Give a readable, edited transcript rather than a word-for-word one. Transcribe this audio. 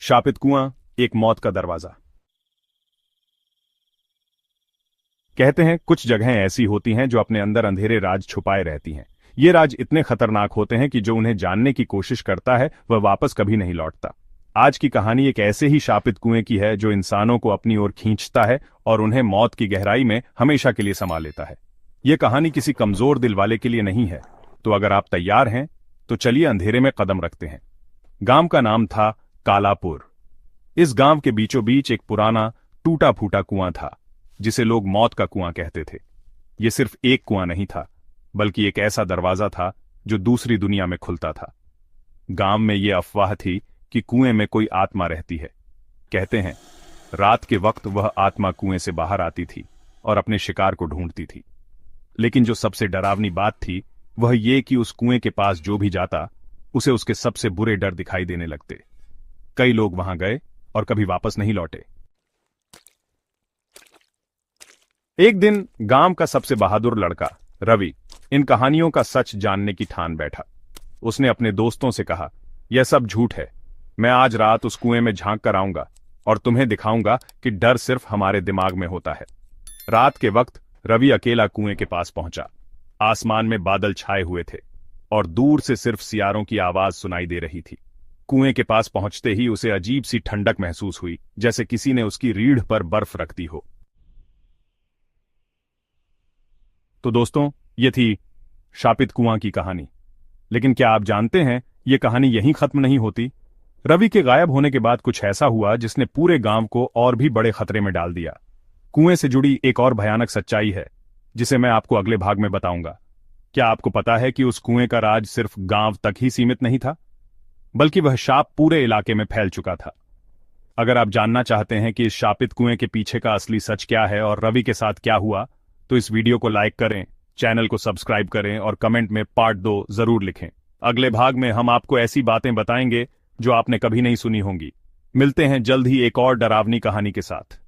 शापित कुआं, एक मौत का दरवाजा। कहते हैं कुछ जगहें ऐसी होती हैं जो अपने अंदर अंधेरे राज छुपाए रहती हैं। ये राज इतने खतरनाक होते हैं कि जो उन्हें जानने की कोशिश करता है वह वापस कभी नहीं लौटता। आज की कहानी एक ऐसे ही शापित कुएं की है जो इंसानों को अपनी ओर खींचता है और उन्हें मौत की गहराई में हमेशा के लिए समा लेता है। यह कहानी किसी कमजोर दिल वाले के लिए नहीं है। तो अगर आप तैयार हैं तो चलिए अंधेरे में कदम रखते हैं। गांव का नाम था कालापुर। इस गांव के बीचों बीच एक पुराना टूटा फूटा कुआं था जिसे लोग मौत का कुआं कहते थे। यह सिर्फ एक कुआं नहीं था, बल्कि एक ऐसा दरवाजा था जो दूसरी दुनिया में खुलता था। गांव में यह अफवाह थी कि कुएं में कोई आत्मा रहती है। कहते हैं रात के वक्त वह आत्मा कुएं से बाहर आती थी और अपने शिकार को ढूंढती थी। लेकिन जो सबसे डरावनी बात थी वह ये कि उस कुएं के पास जो भी जाता उसे उसके सबसे बुरे डर दिखाई देने लगते। कई लोग वहां गए और कभी वापस नहीं लौटे। एक दिन गांव का सबसे बहादुर लड़का रवि इन कहानियों का सच जानने की ठान बैठा। उसने अपने दोस्तों से कहा, यह सब झूठ है। मैं आज रात उस कुएं में झांक कर आऊंगा और तुम्हें दिखाऊंगा कि डर सिर्फ हमारे दिमाग में होता है। रात के वक्त रवि अकेला कुएं के पास पहुंचा। आसमान में बादल छाए हुए थे और दूर से सिर्फ सियारों की आवाज सुनाई दे रही थी। कुएं के पास पहुंचते ही उसे अजीब सी ठंडक महसूस हुई, जैसे किसी ने उसकी रीढ़ पर बर्फ रख दी हो। तो दोस्तों, ये थी शापित कुआं की कहानी। लेकिन क्या आप जानते हैं यह कहानी यहीं खत्म नहीं होती। रवि के गायब होने के बाद कुछ ऐसा हुआ जिसने पूरे गांव को और भी बड़े खतरे में डाल दिया। कुएं से जुड़ी एक और भयानक सच्चाई है जिसे मैं आपको अगले भाग में बताऊंगा। क्या आपको पता है कि उस कुएं का राज सिर्फ गांव तक ही सीमित नहीं था, बल्कि वह शाप पूरे इलाके में फैल चुका था। अगर आप जानना चाहते हैं कि इस शापित कुएं के पीछे का असली सच क्या है और रवि के साथ क्या हुआ, तो इस वीडियो को लाइक करें, चैनल को सब्सक्राइब करें और कमेंट में पार्ट 2 जरूर लिखें। अगले भाग में हम आपको ऐसी बातें बताएंगे जो आपने कभी नहीं सुनी होंगी। मिलते हैं जल्द ही एक और डरावनी कहानी के साथ।